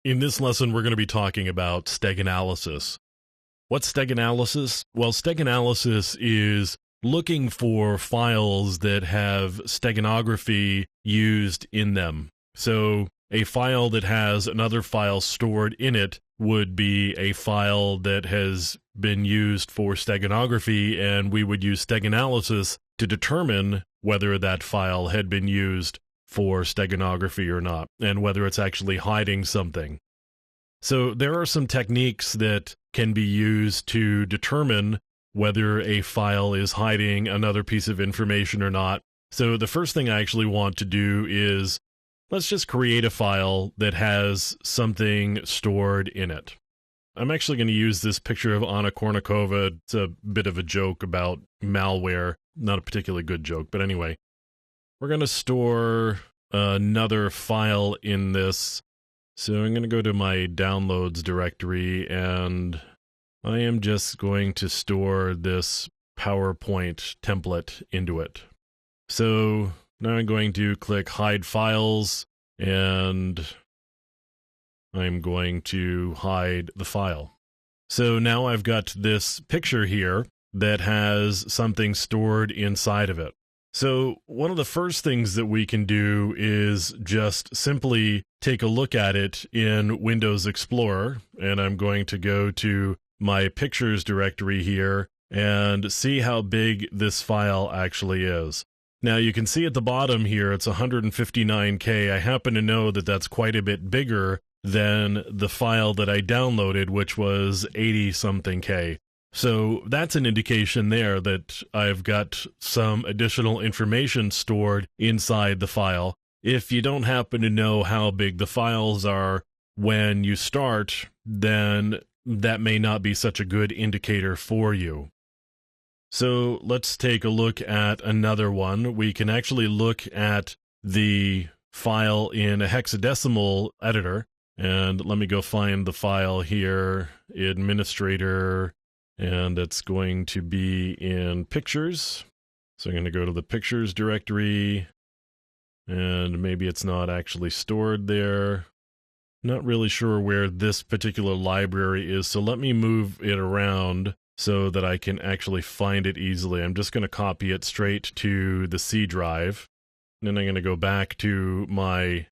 In this lesson, we're going to be talking about Steganalysis. What's Steganalysis? Well, Steganalysis is looking for files that have steganography used in them. So a file that has another file stored in it would be a file that has been used for steganography, and we would use Steganalysis to determine whether that file had been used for steganography or not, and whether it's actually hiding something. So there are some techniques that can be used to determine whether a file is hiding another piece of information or not. So the first thing I actually want to do is, let's just create a file that has something stored in it. I'm actually going to use this picture of Anna Kournikova. It's a bit of a joke about malware, not a particularly good joke, but anyway. We're going to store another file in this. So I'm going to go to my downloads directory, and I am just going to store this PowerPoint template into it. So now I'm going to click Hide Files, and I'm going to hide the file. So now I've got this picture here that has something stored inside of it. So one of the first things that we can do is just simply take a look at it in Windows Explorer, and I'm going to go to my Pictures directory here and see how big this file actually is. Now you can see at the bottom here it's 159K. I happen to know that that's quite a bit bigger than the file that I downloaded, which was 80-something K. So that's an indication there that I've got some additional information stored inside the file. If you don't happen to know how big the files are when you start, then that may not be such a good indicator for you. So let's take a look at another one. We can actually look at the file in a hexadecimal editor. And let me go find the file here, administrator, and it's going to be in Pictures. So I'm going to go to the Pictures directory, and maybe it's not actually stored there. Not really sure where this particular library is, so let me move it around so that I can actually find it easily. I'm just going to copy it straight to the C drive. And then I'm going to go back to my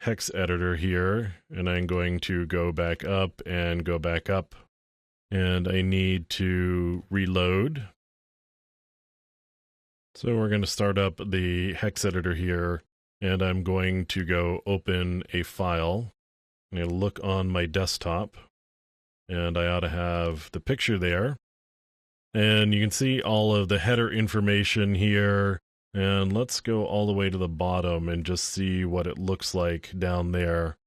hex editor here, and I'm going to go back up and go back up. And I need to reload. So we're going to start up the hex editor here, and I'm going to go open a file. I'm going to look on my desktop, and I ought to have the picture there. And you can see all of the header information here. And let's go all the way to the bottom and just see what it looks like down there.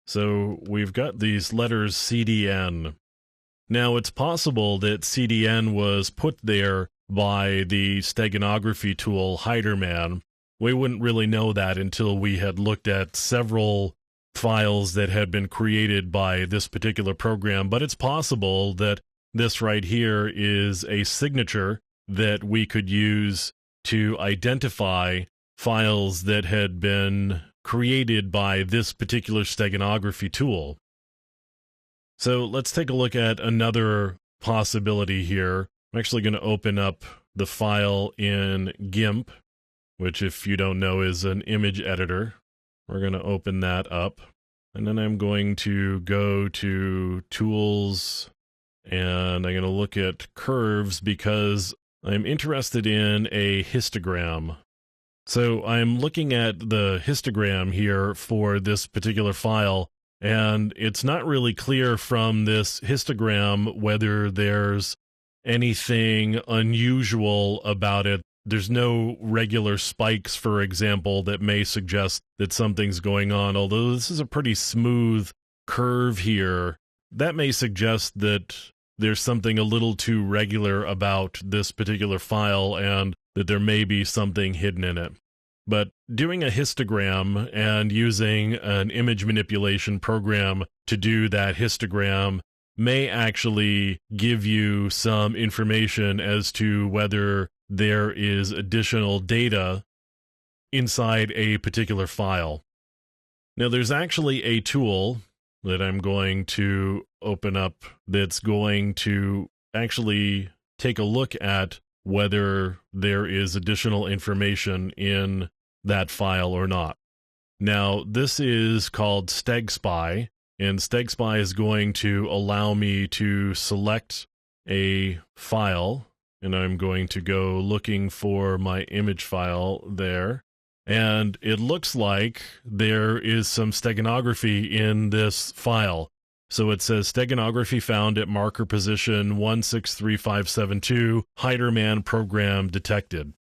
So we've got these letters CDN. Now, it's possible that CDN was put there by the steganography tool Hiderman. We wouldn't really know that until we had looked at several files that had been created by this particular program, but it's possible that this right here is a signature that we could use to identify files that had been created by this particular steganography tool. So let's take a look at another possibility here. I'm actually going to open up the file in GIMP, which, if you don't know, is an image editor. We're going to open that up, and then I'm going to go to Tools, and I'm going to look at Curves because I'm interested in a histogram. So I'm looking at the histogram here for this particular file, and it's not really clear from this histogram whether there's anything unusual about it. There's no regular spikes, for example, that may suggest that something's going on, although this is a pretty smooth curve here. That may suggest that there's something a little too regular about this particular file and that there may be something hidden in it. But doing a histogram and using an image manipulation program to do that histogram may actually give you some information as to whether there is additional data inside a particular file. Now, there's actually a tool that I'm going to open up that's going to actually take a look at whether there is additional information in that file or not. Now, this is called StegSpy, and StegSpy is going to allow me to select a file, and I'm going to go looking for my image file there. And it looks like there is some steganography in this file. So it says steganography found at marker position 163572, Heiderman program detected.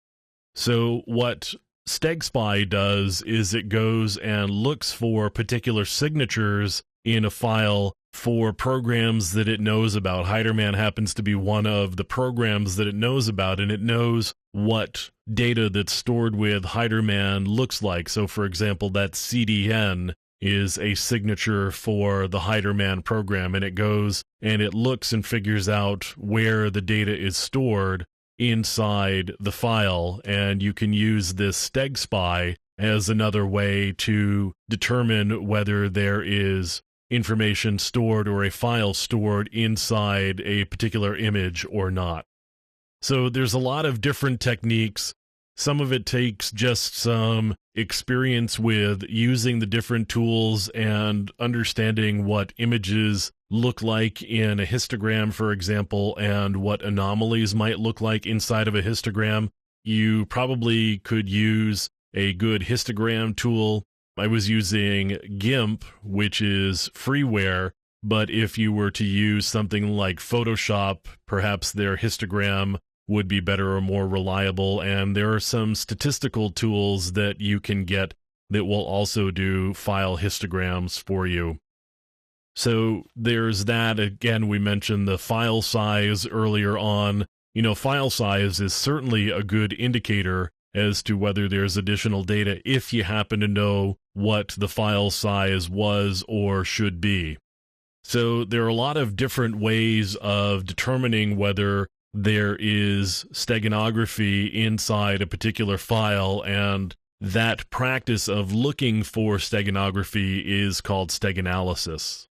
So what StegSpy does is it goes and looks for particular signatures in a file for programs that it knows about. Heiderman happens to be one of the programs that it knows about, and it knows what data that's stored with Heiderman looks like. So, for example, that CDN is a signature for the Heiderman program, and it goes and it looks and figures out where the data is stored inside the file, and you can use this StegSpy as another way to determine whether there is information stored or a file stored inside a particular image or not. So there's a lot of different techniques. Some of it takes just some experience with using the different tools and understanding what images look like in a histogram, for example, and what anomalies might look like inside of a histogram. You probably could use a good histogram tool. I was using GIMP, which is freeware, but if you were to use something like Photoshop, perhaps their histogram would be better or more reliable, and there are some statistical tools that you can get that will also do file histograms for you. So there's that. Again, we mentioned the file size earlier on. You know, file size is certainly a good indicator as to whether there's additional data if you happen to know what the file size was or should be. So there are a lot of different ways of determining whether there is steganography inside a particular file, and that practice of looking for steganography is called steganalysis.